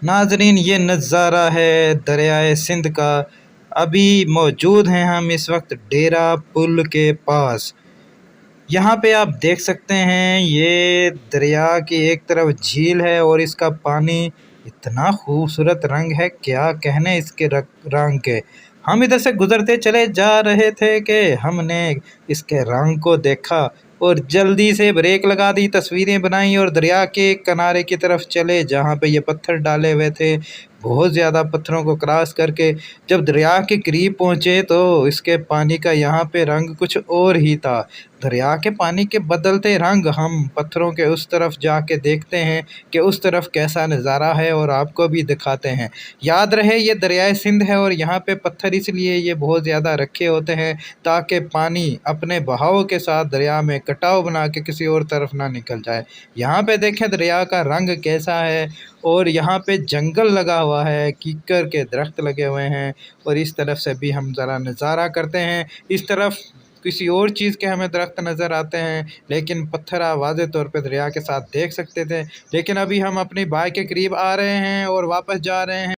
नाजरीन, ये नज़ारा है दरियाए सिंध का। अभी मौजूद हैं हम इस वक्त डेरा पुल के पास। यहाँ पे आप देख सकते हैं ये दरिया की एक तरफ झील है और इसका पानी इतना खूबसूरत रंग है, क्या कहने इसके रंग के। हम इधर से गुजरते चले जा रहे थे कि हमने इसके रंग को देखा और जल्दी से ब्रेक लगा दी, तस्वीरें बनाई और दरिया के किनारे की तरफ चले जहाँ पे ये पत्थर डाले हुए थे। बहुत ज़्यादा पत्थरों को क्रॉस करके जब दरिया के करीब पहुँचे तो इसके पानी का यहाँ पे रंग कुछ और ही था। दरिया के पानी के बदलते रंग हम पत्थरों के उस तरफ जाके देखते हैं कि उस तरफ कैसा नज़ारा है और आपको भी दिखाते हैं। याद रहे ये दरियाए सिंध है और यहाँ पे पत्थर इसलिए ये बहुत ज़्यादा रखे होते हैं ताकि पानी अपने बहाव के साथ दरिया में कटाव बना के किसी और तरफ ना निकल जाए। यहाँ पे देखें दरिया का रंग कैसा है और यहाँ पे जंगल लगा हुआ है, कीकर के दरख्त लगे हुए हैं और इस तरफ से भी हम ज़रा नज़ारा करते हैं। इस तरफ किसी और चीज़ के हमें दरख्त नज़र आते हैं, लेकिन पत्थर आप वाज़े तौर पे दरिया के साथ देख सकते थे। लेकिन अभी हम अपनी बाइक के करीब आ रहे हैं और वापस जा रहे हैं।